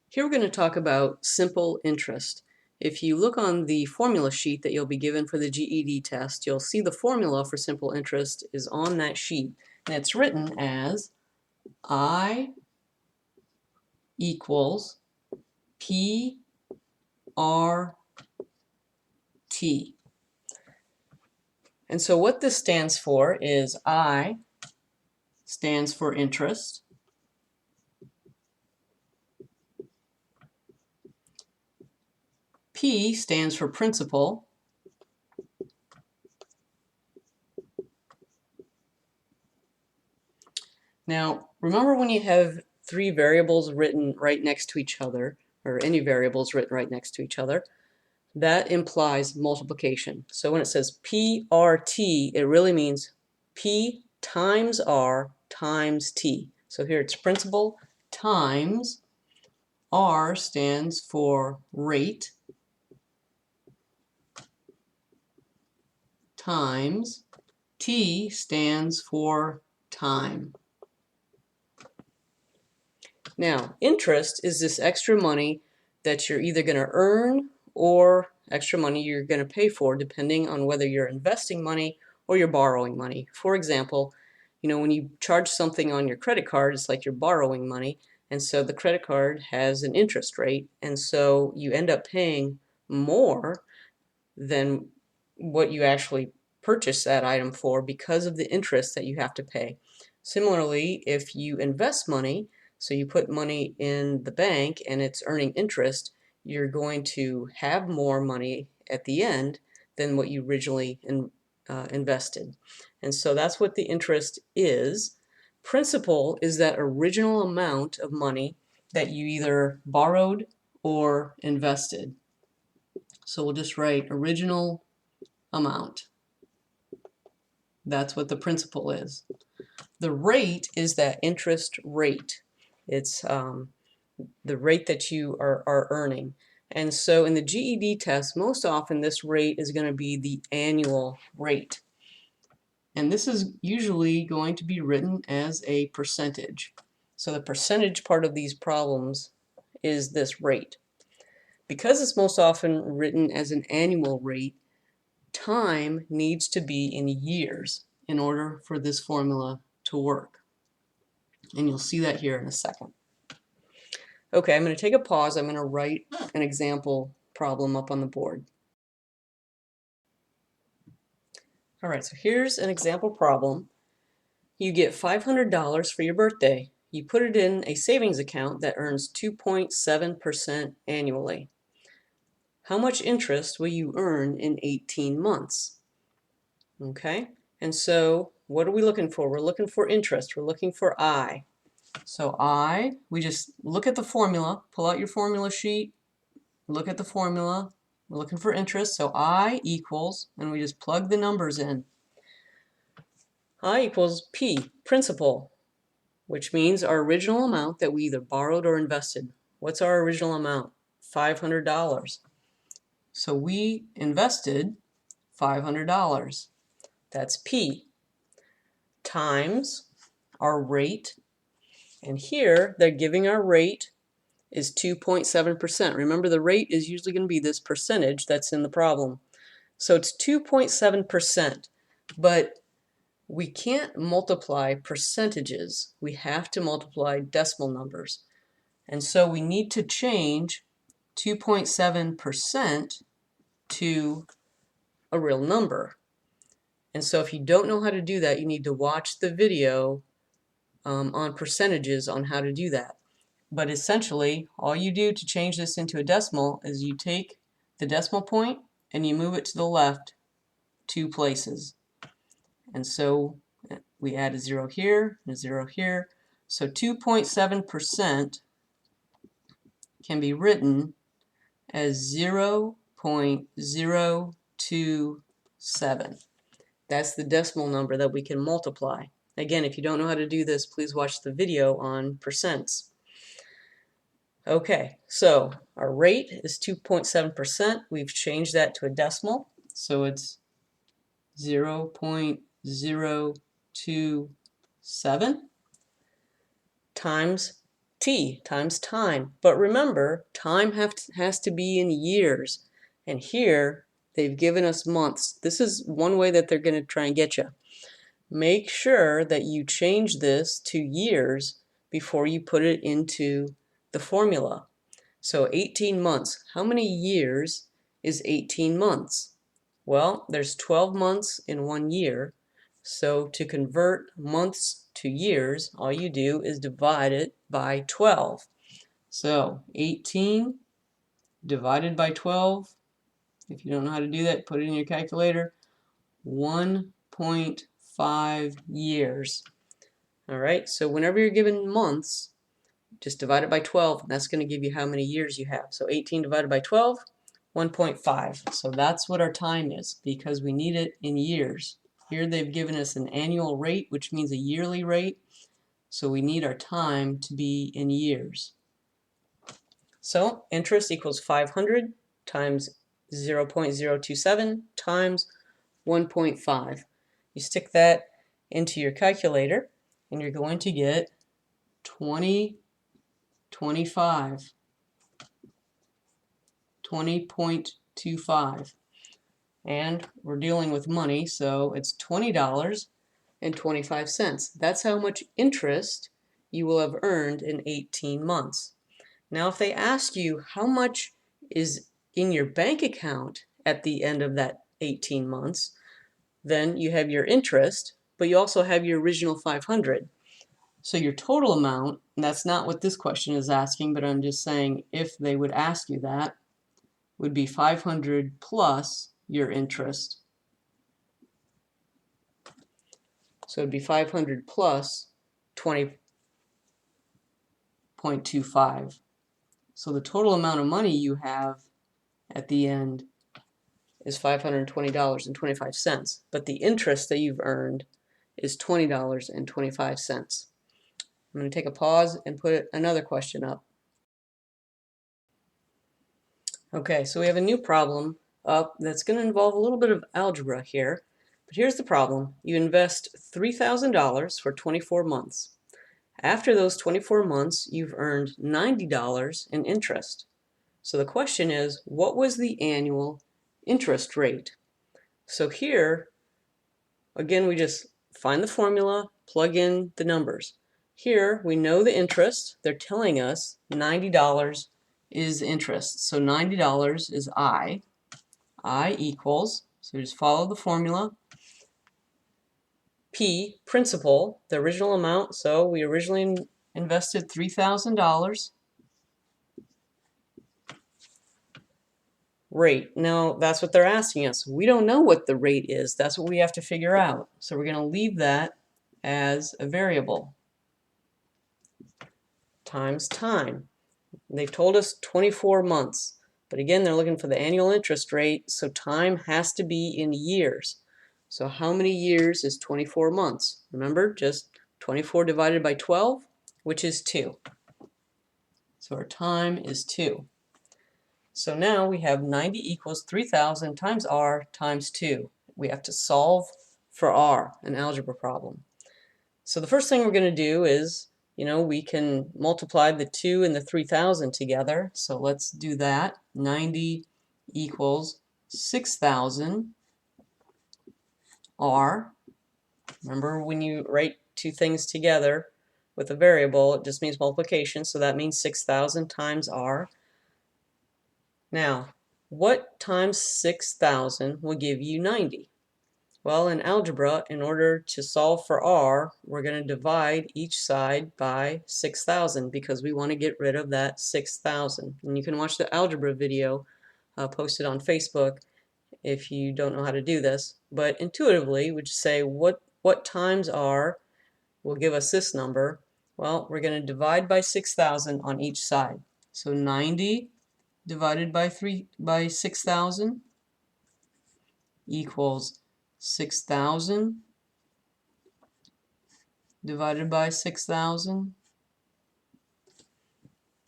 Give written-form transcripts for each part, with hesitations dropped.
Here we're going to talk about simple interest. If you look on the formula sheet that you'll be given for the GED test, you'll see the formula for simple interest is on that sheet. And it's written as I equals PRT. And so what this stands for is I stands for interest. P stands for principal. Now, remember when you have three variables written right next to each other, or any variables written right next to each other, that implies multiplication. So when it says PRT, it really means P times R times T. So here it's principal times R stands for rate times T stands for time. Now, interest is this extra money that you're either going to earn or extra money you're going to pay for, depending on whether you're investing money or you're borrowing money. For example, when you charge something on your credit card, it's like you're borrowing money, and so the credit card has an interest rate, and so you end up paying more than what you actually purchased that item for because of the interest that you have to pay. Similarly, if you invest money, so you put money in the bank and it's earning interest, you're going to have more money at the end than what you originally invested. And so that's what the interest is. Principal is that original amount of money that you either borrowed or invested. So we'll just write original amount. That's what the principal is. The rate is that interest rate. It's the rate that you are earning. And so in the GED test, most often this rate is going to be the annual rate. And this is usually going to be written as a percentage. So the percentage part of these problems is this rate. Because it's most often written as an annual rate, time needs to be in years in order for this formula to work. And you'll see that here in a second. Okay, I'm going to take a pause. I'm going to write an example problem up on the board. All right, so here's an example problem. You get $500 for your birthday. You put it in a savings account that earns 2.7% annually. How much interest will you earn in 18 months? Okay, and so what are we looking for? We're looking for interest. We're looking for I. So we just look at the formula, pull out your formula sheet, look at the formula, we're looking for interest, so I equals, and we just plug the numbers in. I equals P, principal, which means our original amount that we either borrowed or invested. What's our original amount? $500. So we invested $500. That's P, times our rate, and here they're giving our rate is 2.7%. Remember, the rate is usually going to be this percentage that's in the problem. So it's 2.7%, but we can't multiply percentages. We have to multiply decimal numbers. And so we need to change 2.7% to a real number. And so if you don't know how to do that, you need to watch the video on percentages on how to do that. But essentially, all you do to change this into a decimal is you take the decimal point and you move it to the left 2 places. And so we add a 0 here and a 0 here. So 2.7% can be written as 0.027. That's the decimal number that we can multiply. Again, if you don't know how to do this, please watch the video on percents. Okay, so our rate is 2.7%. We've changed that to a decimal, so it's 0.027 times T times time. But remember, time has to be in years. And here, they've given us months. This is one way that they're going to try and get you. Make sure that you change this to years before you put it into the formula. So 18 months. How many years is 18 months? Well, there's 12 months in 1 year. So to convert months to years, all you do is divide it by 12. So 18 divided by 12, if you don't know how to do that, put it in your calculator, 1.5 years. All right, so whenever you're given months, just divide it by 12, and that's going to give you how many years you have. So 18 divided by 12, 1.5. So that's what our time is, because we need it in years. Here they've given us an annual rate, which means a yearly rate. So we need our time to be in years. So interest equals 500 times 0.027 times 1.5. You stick that into your calculator, and you're going to get 20.25. And we're dealing with money, so it's $20.25. That's how much interest you will have earned in 18 months. Now, if they ask you how much is in your bank account at the end of that 18 months, then you have your interest, but you also have your original 500. So your total amount, and that's not what this question is asking, but I'm just saying if they would ask you that, would be 500 plus your interest. So it'd be 500 plus 20.25. So the total amount of money you have at the end is $520.25, but the interest that you've earned is $20.25. I'm going to take a pause and put another question up. Okay, so we have a new problem up that's going to involve a little bit of algebra here. But here's the problem. You invest $3,000 for 24 months. After those 24 months, you've earned $90 in interest. So the question is, what was the annual interest rate? So here, again, we just find the formula, plug in the numbers. Here, we know the interest. They're telling us $90 is interest. So $90 is I. I equals, so just follow the formula. P, principal, the original amount. So we originally invested $3,000. Rate. Now that's what they're asking us. We don't know what the rate is. That's what we have to figure out. So we're going to leave that as a variable. Times time. They've told us 24 months. But again, they're looking for the annual interest rate, so time has to be in years. So how many years is 24 months? Remember, just 24 divided by 12, which is 2. So our time is 2. So now we have 90 equals 3,000 times r times 2. We have to solve for r, an algebra problem. So the first thing we're going to do is, we can multiply the 2 and the 3,000 together. So let's do that. 90 equals 6,000 r. Remember, when you write two things together with a variable, it just means multiplication. So that means 6,000 times r. Now, what times 6,000 will give you 90? Well, in algebra, in order to solve for r, we're going to divide each side by 6,000 because we want to get rid of that 6,000. And you can watch the algebra video posted on Facebook if you don't know how to do this. But intuitively, we just say what times r will give us this number. Well, we're going to divide by 6,000 on each side. So 90 divided by 6,000 equals 6,000 divided by 6,000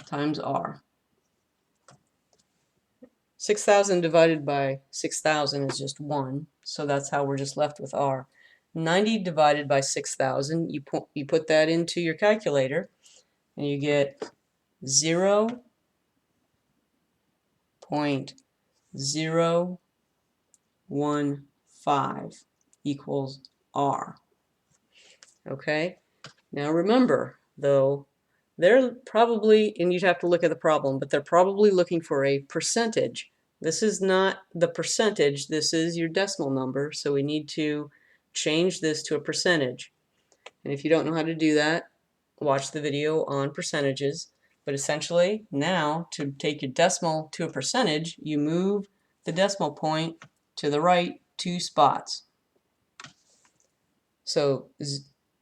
times r. 6,000 divided by 6,000 is just 1, so that's how we're just left with r. 90 divided by 6,000, you put that into your calculator, and you get 0.015 equals R. Okay? Now remember, though, they're probably, and you'd have to look at the problem, but they're probably looking for a percentage. This is not the percentage, this is your decimal number, so we need to change this to a percentage. And if you don't know how to do that, watch the video on percentages. But essentially, now, to take your decimal to a percentage, you move the decimal point to the right 2 spots. So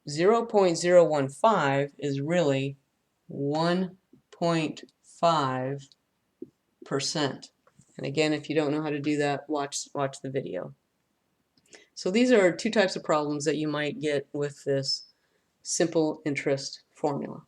0.015 is really 1.5%. And again, if you don't know how to do that, watch the video. So these are 2 types of problems that you might get with this simple interest formula.